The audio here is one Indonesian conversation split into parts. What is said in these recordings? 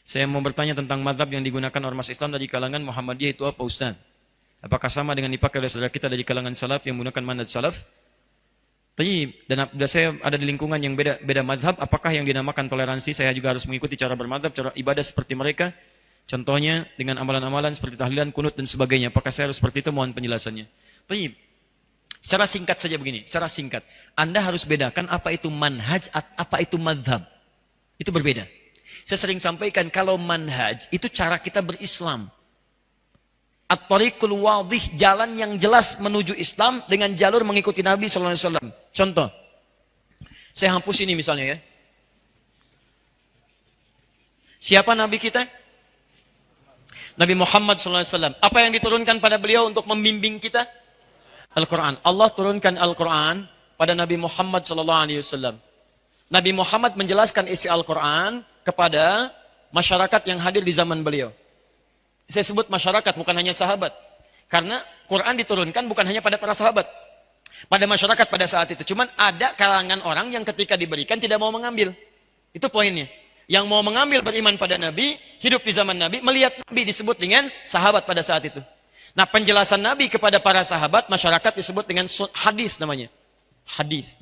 Saya mau bertanya tentang madhab yang digunakan ormas Islam dari kalangan Muhammadiyah itu apa Ustaz? Apakah sama dengan dipakai oleh saudara kita dari kalangan salaf yang menggunakan manhaj salaf? Dan saya ada di lingkungan yang beda madhab, apakah yang dinamakan toleransi saya juga harus mengikuti cara bermadhab, cara ibadah seperti mereka? Contohnya dengan amalan-amalan seperti tahlilan, kunut dan sebagainya. Apakah saya harus seperti itu? Mohon penjelasannya. Secara singkat saja begini, secara singkat. Anda harus bedakan apa itu manhaj, apa itu madhab. Itu berbeda. Saya sering sampaikan kalau manhaj itu cara kita berislam. At-tariqul wadih, jalan yang jelas menuju Islam dengan jalur mengikuti Nabi SAW. Contoh, saya hapus ini misalnya ya. Siapa Nabi kita? Nabi Muhammad SAW. Apa yang diturunkan pada beliau untuk membimbing kita? Al-Quran. Allah turunkan Al-Quran pada Nabi Muhammad SAW. Nabi Muhammad menjelaskan isi Al-Quran kepada masyarakat yang hadir di zaman beliau. Saya sebut masyarakat, bukan hanya sahabat. Karena Quran diturunkan bukan hanya pada para sahabat. Pada masyarakat pada saat itu. Cuman ada kalangan orang yang ketika diberikan tidak mau mengambil. Itu poinnya. Yang mau mengambil beriman pada Nabi, hidup di zaman Nabi, melihat Nabi disebut dengan sahabat pada saat itu. Nah, penjelasan Nabi kepada para sahabat, masyarakat disebut dengan hadis namanya. Hadis.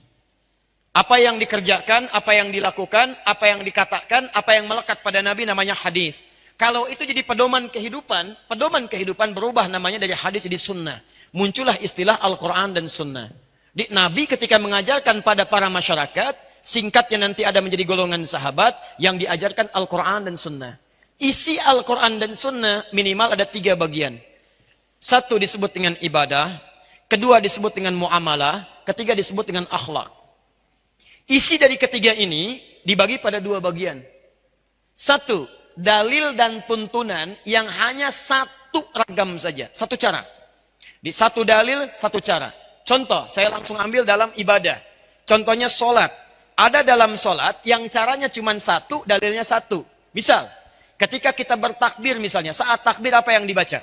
Apa yang dikerjakan, apa yang dilakukan, apa yang dikatakan, apa yang melekat pada Nabi namanya hadis. Kalau itu jadi pedoman kehidupan berubah namanya dari hadis jadi sunnah. Muncullah istilah Al-Quran dan sunnah. Nabi ketika mengajarkan pada para masyarakat, singkatnya nanti ada menjadi golongan sahabat yang diajarkan Al-Quran dan sunnah. Isi Al-Quran dan sunnah minimal ada 3 bagian. 1 disebut dengan ibadah, 2 disebut dengan muamalah, 3 disebut dengan akhlak. Isi dari ketiga ini dibagi pada 2 bagian. 1, dalil dan tuntunan yang hanya 1 ragam saja, 1 cara. Di 1 dalil, 1 cara. Contoh, saya langsung ambil dalam ibadah. Contohnya sholat. Ada dalam sholat yang caranya cuma 1, dalilnya 1. Misal, ketika kita bertakbir misalnya, saat takbir apa yang dibaca?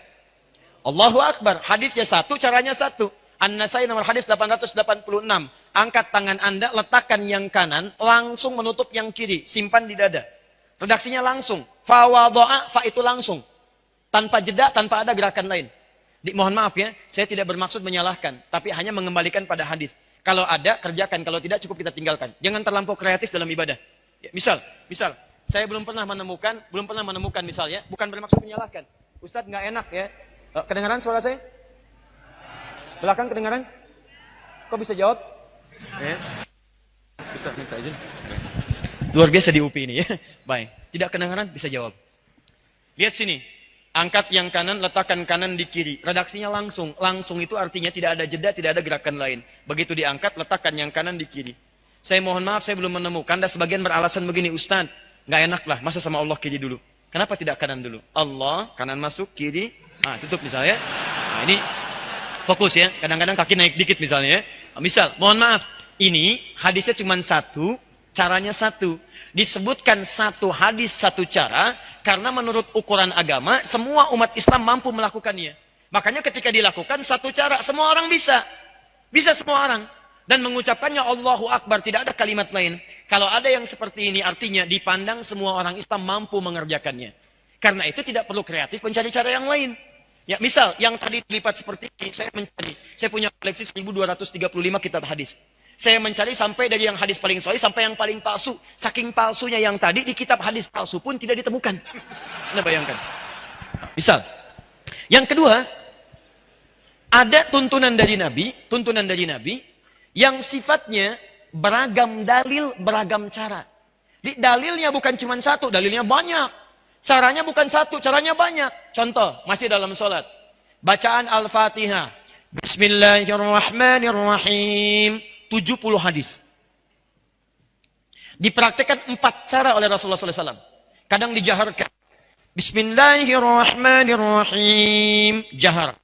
Allahu Akbar. Hadisnya 1, caranya 1. An-Nasai nomor hadis 886. Angkat tangan Anda, letakkan yang kanan, langsung menutup yang kiri. Simpan di dada. Redaksinya langsung. Fa wado'a, fa itu langsung. Tanpa jeda, tanpa ada gerakan lain. Mohon maaf ya, saya tidak bermaksud menyalahkan. Tapi hanya mengembalikan pada hadis. Kalau ada, kerjakan. Kalau tidak, cukup kita tinggalkan. Jangan terlampau kreatif dalam ibadah. Ya, misal, saya belum pernah menemukan misalnya, bukan bermaksud menyalahkan. Ustadz nggak enak ya. Kedengaran suara saya? Belakang kedengaran? Kok bisa jawab? Ya. Bisa minta izin. Luar biasa di UPI ini ya. Baik. Tidak kedengaran, bisa jawab. Lihat sini. Angkat yang kanan, letakkan kanan di kiri. Redaksinya langsung. Langsung itu artinya tidak ada jeda, tidak ada gerakan lain. Begitu diangkat, letakkan yang kanan di kiri. Saya mohon maaf, saya belum menemukan. Dan sebagian beralasan begini, Ustaz, nggak enak lah, masa sama Allah kiri dulu. Kenapa tidak kanan dulu? Allah, kanan masuk, kiri, tutup misalnya. Nah ini fokus ya. Kadang-kadang kaki naik dikit misalnya ya. Misal, mohon maaf, ini hadisnya cuma 1, caranya 1. Disebutkan 1 hadis 1 cara karena menurut ukuran agama semua umat Islam mampu melakukannya. Makanya ketika dilakukan 1 cara semua orang bisa semua orang dan mengucapkannya Allahu Akbar, tidak ada kalimat lain. Kalau ada yang seperti ini artinya dipandang semua orang Islam mampu mengerjakannya. Karena itu tidak perlu kreatif mencari cara yang lain. Ya, misal yang tadi dilipat seperti ini, saya punya koleksi 1235 kitab hadis. Saya mencari sampai dari yang hadis paling sahih sampai yang paling palsu. Saking palsunya yang tadi di kitab hadis palsu pun tidak ditemukan. Anda bayangkan. Misal, yang kedua, ada tuntunan dari Nabi yang sifatnya beragam dalil, beragam cara. Dalilnya bukan cuma 1, dalilnya banyak. Caranya bukan 1, caranya banyak. Contoh, masih dalam sholat. Bacaan Al-Fatihah. Bismillahirrahmanirrahim. 70 hadis. Dipraktikkan 4 cara oleh Rasulullah SAW. Kadang dijaharkan. Bismillahirrahmanirrahim. Jahar.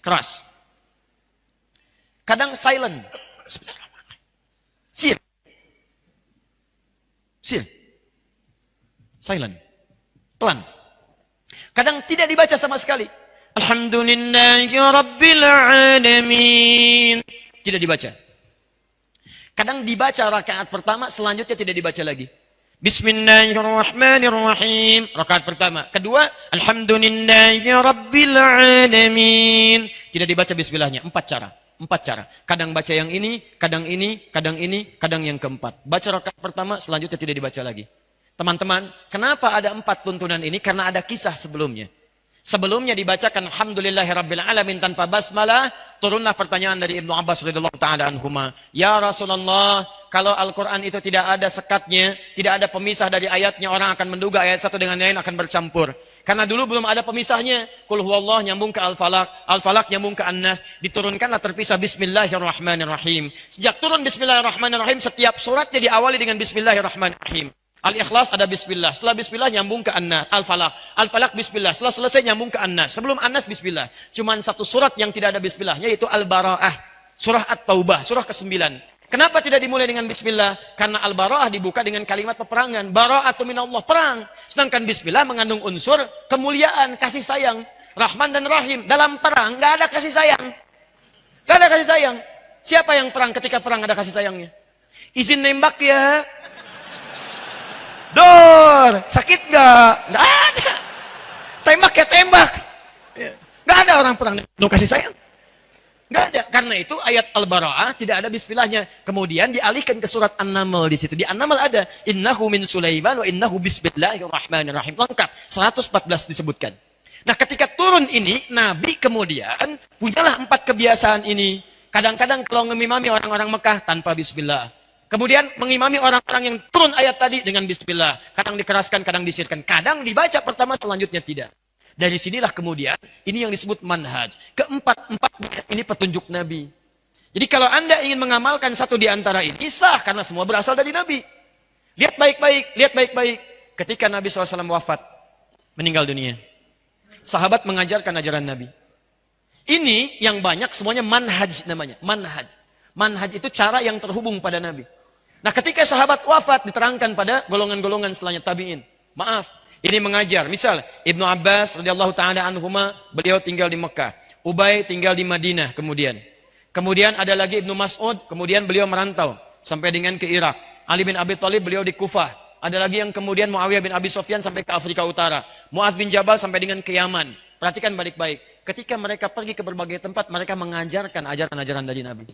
Keras. Kadang silent. Bismillahirrahmanirrahim. Sil. Silent. Pelan. Kadang tidak dibaca sama sekali. Alhamdulillahi Rabbil Alamin. Tidak dibaca. Kadang dibaca rakaat pertama, selanjutnya tidak dibaca lagi. Bismillahirrahmanirrahim. Rakaat pertama. Kedua, Alhamdulillahirrabbilalamin. Tidak dibaca bismillahnya. 4 cara. 4 cara. Kadang baca yang ini, kadang ini, kadang ini, kadang yang keempat. Baca rakaat pertama, selanjutnya tidak dibaca lagi. Teman-teman, kenapa ada 4 tuntunan ini? Karena ada kisah sebelumnya. Sebelumnya dibacakan Alhamdulillahirrabbilalamin tanpa basmalah, turunlah pertanyaan dari Ibnu Abbas radhiyallahu taala anhuma. Ya Rasulullah, kalau Al-Quran itu tidak ada sekatnya, tidak ada pemisah dari ayatnya, orang akan menduga ayat satu dengan lain akan bercampur. Karena dulu belum ada pemisahnya. Qul huwallah nyambung ke Al-Falaq, Al-Falaq nyambung ke An-Nas, diturunkanlah terpisah Bismillahirrahmanirrahim. Sejak turun Bismillahirrahmanirrahim, setiap suratnya diawali dengan Bismillahirrahmanirrahim. Al-Ikhlas ada Bismillah. Setelah Bismillah nyambung ke An-Nas. Al-Falaq. Al-Falaq Bismillah. Setelah selesai nyambung ke An-Nas. Sebelum An-Nas Bismillah. Cuman satu surat yang tidak ada Bismillah, yaitu Al-Bara'ah. Surah At-Taubah. Surah ke-9. Kenapa tidak dimulai dengan Bismillah? Karena Al-Bara'ah dibuka dengan kalimat peperangan. Bara'atu minallah. Perang. Sedangkan Bismillah mengandung unsur kemuliaan, kasih sayang. Rahman dan Rahim. Dalam perang nggak ada kasih sayang. Nggak ada kasih sayang. Siapa yang perang ketika perang ada kasih sayangnya? Izin nembak ya. Dor, sakit nggak? Nggak ada. Tembak ya tembak. Nggak ada orang perang no kasih sayang. Nggak ada. Karena itu ayat Al-Bara'ah tidak ada bismillahnya. Kemudian dialihkan ke surat An-Naml di situ. Di An-Naml ada innahu min Sulaiman wa innahu bismillahirrahmanirrahim. Lengkap 114 disebutkan. Nah, ketika turun ini, Nabi kemudian punyalah 4 kebiasaan ini. Kadang-kadang kalau ngimami orang-orang Mekah tanpa bismillah. Kemudian mengimami orang-orang yang turun ayat tadi dengan bismillah. Kadang dikeraskan, kadang disirkan. Kadang dibaca pertama, selanjutnya tidak. Dari sinilah kemudian, ini yang disebut manhaj. Keempat-empatnya ini petunjuk Nabi. Jadi kalau Anda ingin mengamalkan satu di antara ini, sah. Karena semua berasal dari Nabi. Lihat baik-baik, lihat baik-baik. Ketika Nabi SAW wafat, meninggal dunia. Sahabat mengajarkan ajaran Nabi. Ini yang banyak semuanya manhaj namanya. Manhaj. Manhaj itu cara yang terhubung pada Nabi. Nah, ketika sahabat wafat diterangkan pada golongan-golongan setelahnya tabi'in. Maaf, ini mengajar. Misal Ibnu Abbas radhiyallahu taala anhuma, beliau tinggal di Mekah. Ubay tinggal di Madinah kemudian. Kemudian ada lagi Ibnu Mas'ud, kemudian beliau merantau sampai dengan ke Irak. Ali bin Abi Thalib beliau di Kufah. Ada lagi yang kemudian Muawiyah bin Abi Sufyan sampai ke Afrika Utara. Muaz bin Jabal sampai dengan ke Yaman. Perhatikan baik-baik. Ketika mereka pergi ke berbagai tempat, mereka mengajarkan ajaran-ajaran dari Nabi.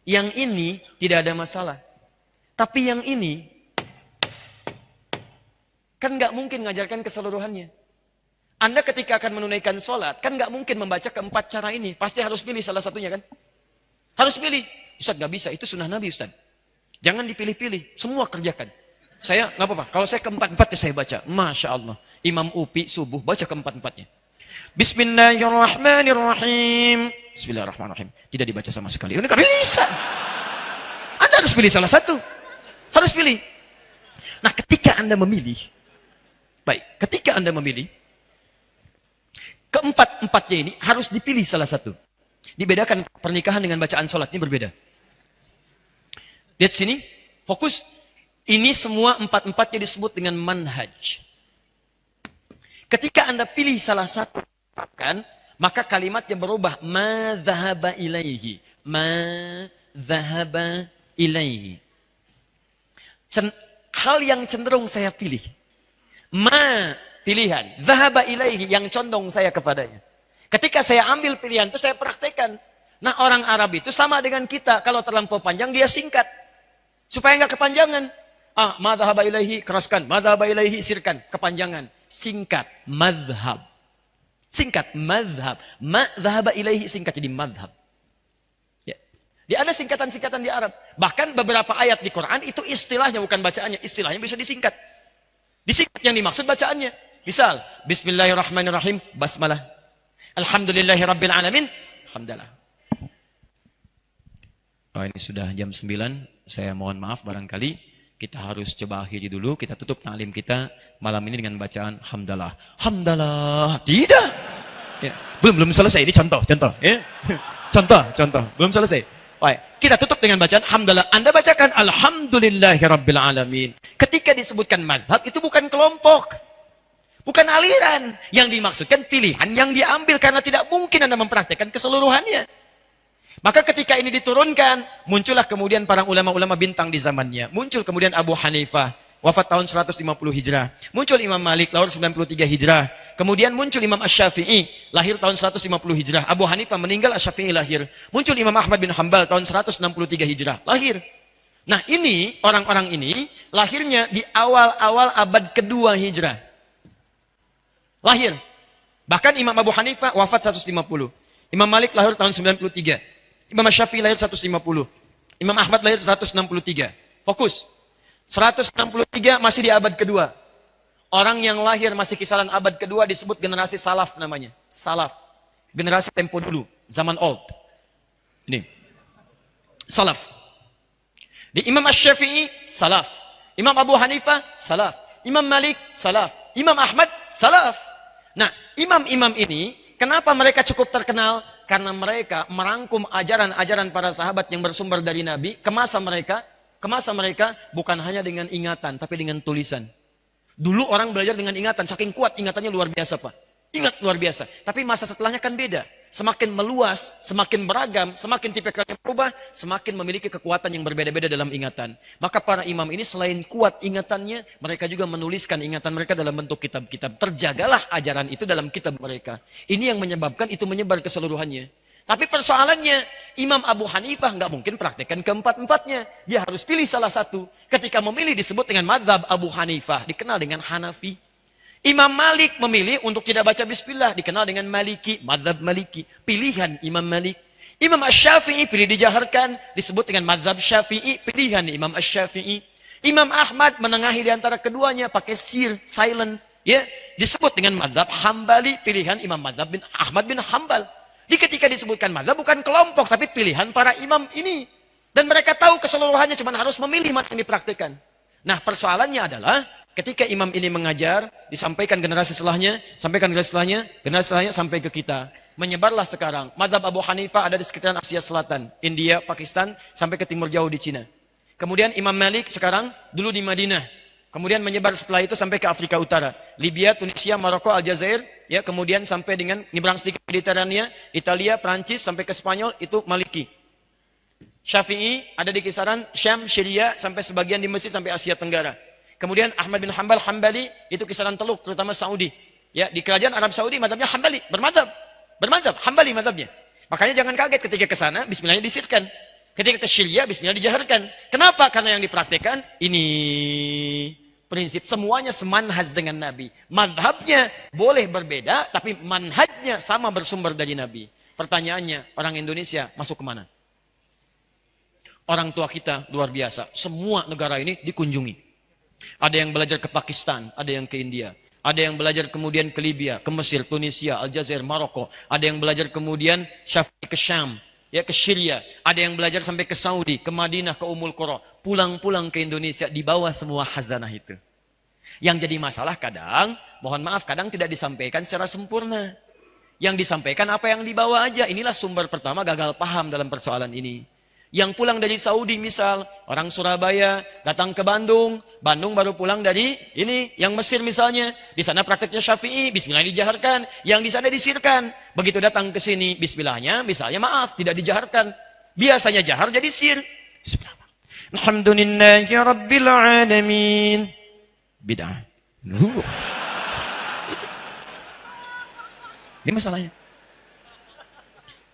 Yang ini tidak ada masalah. Tapi yang ini, kan nggak mungkin mengajarkan keseluruhannya. Anda ketika akan menunaikan sholat, kan nggak mungkin membaca keempat cara ini. Pasti harus pilih salah satunya kan? Harus pilih. Ustaz nggak bisa, itu sunnah Nabi Ustaz. Jangan dipilih-pilih, semua kerjakan. Saya nggak apa-apa, kalau saya keempat-empatnya saya baca. Masya Allah. Imam Upi subuh, baca keempat-empatnya. Bismillahirrahmanirrahim. Bismillahirrahmanirrahim. Tidak dibaca sama sekali. Ini nggak bisa. Anda harus pilih salah satu. Harus pilih. Nah, ketika Anda memilih, baik, ketika Anda memilih, keempat-empatnya ini harus dipilih salah satu. Dibedakan pernikahan dengan bacaan sholat, ini berbeda. Lihat sini, fokus. Ini semua empat-empatnya disebut dengan manhaj. Ketika Anda pilih salah satu, kan, maka kalimatnya berubah. Ma dhahaba ilaihi. Ma dhahaba ilaihi. Hal yang cenderung saya pilih. Ma, pilihan. Dhahaba ilaihi, yang condong saya kepadanya. Ketika saya ambil pilihan itu saya praktekkan. Nah, orang Arab itu sama dengan kita. Kalau terlampau panjang, dia singkat. Supaya nggak kepanjangan. Ma dhahaba ilaihi, keraskan. Ma dhahaba ilaihi, sirkan. Kepanjangan. Singkat. Madhab. Singkat. Madhab. Ma dhahaba ilaihi, singkat jadi madhab. Dia ada singkatan-singkatan di Arab. Bahkan beberapa ayat di Quran itu istilahnya bukan bacaannya. Istilahnya bisa disingkat. Disingkat yang dimaksud bacaannya. Misal, Bismillahirrahmanirrahim, basmalah. Alhamdulillahirrabbilalamin, alhamdulillah. Oh, ini sudah jam 9. Saya mohon maaf barangkali. Kita harus coba akhiri dulu. Kita tutup ta'lim kita malam ini dengan bacaan hamdalah. Hamdalah. Tidak. Ya. Belum selesai. Ini contoh. Ya. Contoh. Belum selesai. Baik, kita tutup dengan bacaan hamdalah. Anda bacakan alhamdulillahirabbil. Ketika disebutkan madhab, itu bukan kelompok. Bukan aliran. Yang dimaksudkan pilihan yang diambil. Karena tidak mungkin Anda mempraktekkan keseluruhannya. Maka ketika ini diturunkan, muncullah kemudian para ulama-ulama bintang di zamannya. Muncul kemudian Abu Hanifah. wafat tahun 150 Hijrah. Muncul Imam Malik, lahir 93 Hijrah. Kemudian muncul Imam Asy-Syafi'i, lahir tahun 150 Hijrah. Abu Hanifah meninggal, Asy-Syafi'i lahir. Muncul Imam Ahmad bin Hanbal tahun 163 Hijrah, lahir. Nah ini, orang-orang ini, lahirnya di awal-awal abad kedua Hijrah. Lahir. Bahkan Imam Abu Hanifah wafat 150. Imam Malik lahir tahun 93. Imam Asy-Syafi'i lahir 150. Imam Ahmad lahir 163. Fokus. 163 masih di abad kedua. Orang yang lahir masih kisaran abad kedua disebut generasi salaf namanya. Salaf. Generasi tempo dulu. Zaman old. Ini. Salaf. Di Imam Asy-Syafi'i, salaf. Imam Abu Hanifah, salaf. Imam Malik, salaf. Imam Ahmad, salaf. Nah, imam-imam ini, kenapa mereka cukup terkenal? Karena mereka merangkum ajaran-ajaran para sahabat yang bersumber dari Nabi, ke masa mereka bukan hanya dengan ingatan, tapi dengan tulisan. Dulu orang belajar dengan ingatan, saking kuat ingatannya luar biasa Pak. Ingat luar biasa. Tapi masa setelahnya kan beda. Semakin meluas, semakin beragam, semakin tipikalnya berubah, semakin memiliki kekuatan yang berbeda-beda dalam ingatan. Maka para imam ini selain kuat ingatannya, mereka juga menuliskan ingatan mereka dalam bentuk kitab-kitab. Terjagalah ajaran itu dalam kitab mereka. Ini yang menyebabkan itu menyebar keseluruhannya. Tapi persoalannya, Imam Abu Hanifah nggak mungkin praktekkan keempat-empatnya. Dia harus pilih salah satu. Ketika memilih disebut dengan mazhab Abu Hanifah, dikenal dengan Hanafi. Imam Malik memilih untuk tidak baca bismillah, dikenal dengan Maliki, mazhab Maliki, pilihan Imam Malik. Imam Asy-Syafi'i pilih dijaharkan, disebut dengan mazhab Syafi'i, pilihan Imam Asy-Syafi'i. Imam Ahmad menengahi di antara keduanya pakai sir, silent, ya, disebut dengan mazhab Hambali, pilihan Imam mazhab bin Ahmad bin Hambal. Di ketika disebutkan mazhab bukan kelompok tapi pilihan para imam ini. Dan mereka tahu keseluruhannya, cuma harus memilih mana yang dipraktikkan. Nah, persoalannya adalah ketika imam ini mengajar, disampaikan generasi setelahnya, generasi setelahnya sampai ke kita. Menyebarlah sekarang. Mazhab Abu Hanifah ada di sekitaran Asia Selatan, India, Pakistan, sampai ke timur jauh di Cina. Kemudian Imam Malik sekarang dulu di Madinah. Kemudian menyebar setelah itu sampai ke Afrika Utara. Libya, Tunisia, Maroko, Aljazair. Ya, kemudian sampai dengan nyebrang sedikit Mediterania, Italia, Prancis, sampai ke Spanyol, itu Maliki. Syafi'i ada di kisaran Syam, Syria, sampai sebagian di Mesir, sampai Asia Tenggara. Kemudian Ahmad bin Hanbal, Hambali, itu kisaran Teluk, terutama Saudi. Ya, di kerajaan Arab Saudi, mazhabnya Hambali, bermadhab, Hambali mazhabnya. Makanya jangan kaget ketika ke sana, bismillahnya disirkan. Ketika ke Syria, bismillah dijaharkan. Kenapa? Karena yang dipraktekkan, ini prinsip. Semuanya semanhaj dengan Nabi. Madhabnya boleh berbeda, tapi manhajnya sama bersumber dari Nabi. Pertanyaannya, orang Indonesia masuk kemana? Orang tua kita luar biasa. Semua negara ini dikunjungi. Ada yang belajar ke Pakistan, ada yang ke India. Ada yang belajar kemudian ke Libya, ke Mesir, Tunisia, Aljazair, Maroko. Ada yang belajar kemudian Syafi'i ke Syam, ya ke Syria. Ada yang belajar sampai ke Saudi, ke Madinah, ke Ummul Qura. Pulang-pulang ke Indonesia, dibawa semua khazanah itu. Yang jadi masalah kadang, mohon maaf, kadang tidak disampaikan secara sempurna. Yang disampaikan apa yang dibawa aja. Inilah sumber pertama gagal paham dalam persoalan ini. Yang pulang dari Saudi misal, orang Surabaya datang ke Bandung, Bandung baru pulang dari ini, yang Mesir misalnya, di sana prakteknya Syafi'i, bismillah dijaharkan, yang di sana disirkan. Begitu datang ke sini, bismillahnya, misalnya maaf, tidak dijaharkan. Biasanya jahar jadi sir. Bismillah. Alhamdulillahi Rabbil Alamin. Bid'ah. Ini masalahnya.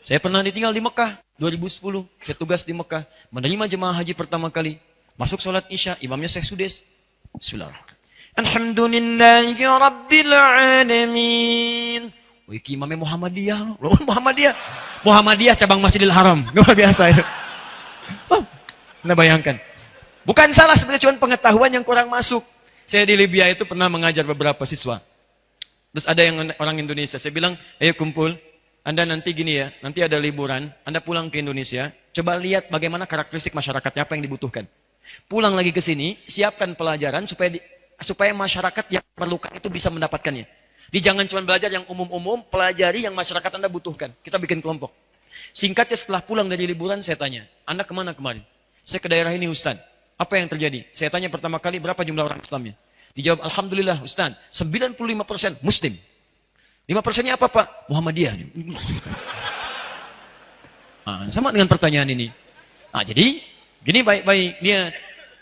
Saya pernah ditinggal di Mekah, 2010. Saya tugas di Mekah, menerima jemaah haji pertama kali. Masuk sholat isya, imamnya Syekh Sudes. Bismillahirrahmanirrahim. Alhamdulillahi Rabbil Alamin. Wih, imamnya Muhammadiyah. Loh, Muhammadiyah cabang Masjidil Haram. Luar biasa itu. Oh, Anda bayangkan. Bukan salah, sebenarnya cuma pengetahuan yang kurang masuk. Saya di Libya itu pernah mengajar beberapa siswa. Terus ada yang orang Indonesia. Saya bilang, ayo kumpul. Anda nanti gini ya, nanti ada liburan, Anda pulang ke Indonesia, coba lihat bagaimana karakteristik masyarakatnya, apa yang dibutuhkan. Pulang lagi ke sini, siapkan pelajaran supaya masyarakat yang perlukan itu bisa mendapatkannya. Jangan cuma belajar yang umum-umum, pelajari yang masyarakat Anda butuhkan. Kita bikin kelompok. Singkatnya setelah pulang dari liburan, saya tanya, Anda kemana kemarin? Saya ke daerah ini Ustaz. Apa yang terjadi? Saya tanya pertama kali, berapa jumlah orang Islamnya? Dijawab, Alhamdulillah Ustaz, 95% Muslim. 5%-nya apa Pak? Muhammadiyah. Nah, sama dengan pertanyaan ini. Nah, jadi, gini baik-baik. Lihat.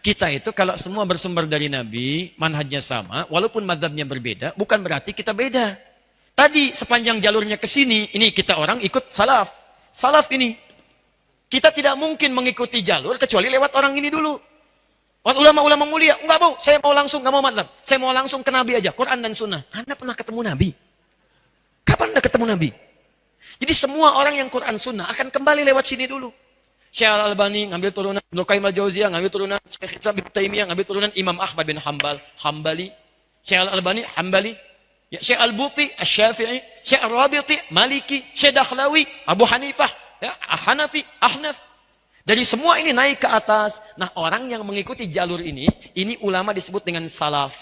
kita itu kalau semua bersumber dari Nabi, manhajnya sama, walaupun mazhabnya berbeda, bukan berarti kita beda. Tadi sepanjang jalurnya ke sini, ini kita orang ikut salaf. Salaf ini. Kita tidak mungkin mengikuti jalur kecuali lewat orang ini dulu. Ulama-ulama mulia, enggak mau, saya mau langsung, enggak mau mazhab. Saya mau langsung ke Nabi aja, Quran dan Sunnah. Anda pernah ketemu Nabi? Kapan Anda ketemu Nabi? Jadi semua orang yang Quran Sunnah akan kembali lewat sini dulu. Syekh Al-Albani ngambil turunan Ibnu Qayyim Al-Jauziyah, ngambil turunan Syekh Ibnu Taimiyah, ngambil turunan Imam Ahmad bin Hanbal, Hambali. Syekh Al-Albani, Hambali. Ya, Syekh Al-Buti, Asy-Syafi'i, Syekh Ar-Rabiti, Maliki, Syekh Dakhlawi, Abu Hanifah, ya, Hanafi, Ahnaf. Dari semua ini naik ke atas. Nah, orang yang mengikuti jalur ini ulama disebut dengan salaf.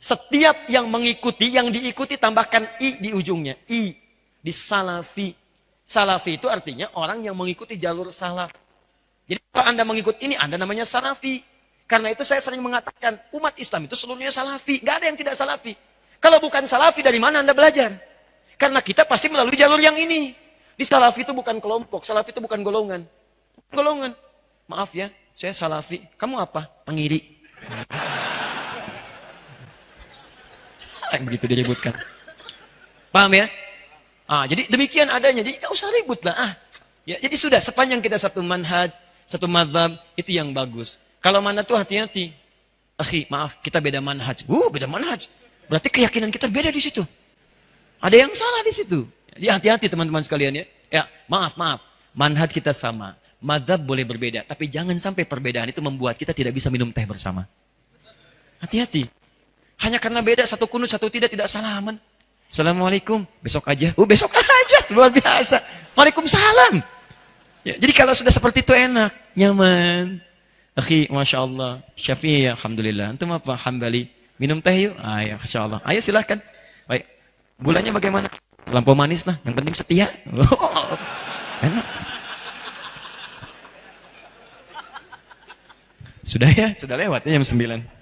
Setiap yang mengikuti, yang diikuti tambahkan i di ujungnya, i di salafi. Salafi itu artinya orang yang mengikuti jalur salaf. Jadi kalau Anda mengikut ini, Anda namanya salafi. Karena itu saya sering mengatakan, umat Islam itu seluruhnya salafi. Nggak ada yang tidak salafi. Kalau bukan salafi, dari mana Anda belajar? Karena kita pasti melalui jalur yang ini. Di salafi itu bukan kelompok, salafi itu bukan golongan. Golongan. Maaf ya, saya salafi. Kamu apa? Pengiri. Begitu diributkan. Paham ya? Jadi demikian adanya. Jadi nggak usah ribut lah. Ya, jadi sudah sepanjang kita satu manhaj, satu mazhab, itu yang bagus. Kalau mana tuh hati-hati. Akhi, maaf, kita beda manhaj. Beda manhaj. Berarti keyakinan kita beda di situ. Ada yang salah di situ. Jadi hati-hati teman-teman sekalian ya. Ya, maaf. Manhaj kita sama. Mazhab boleh berbeda. Tapi jangan sampai perbedaan itu membuat kita tidak bisa minum teh bersama. Hati-hati. Hanya karena beda satu kunut, satu tidak salaman. Assalamualaikum, besok aja. Besok aja, luar biasa. Waalaikumsalam. Ya, jadi kalau sudah seperti itu enak, nyaman. Akhi, Masya Allah. Syafi'i, Alhamdulillah. Antum apa? Hambali. Minum teh yuk? Ya, Masya Allah. Ayo silahkan. Baik. Gulanya bagaimana? Terlampau manis lah. Yang penting setia. Enak. Sudah ya? Sudah lewat ya jam 9.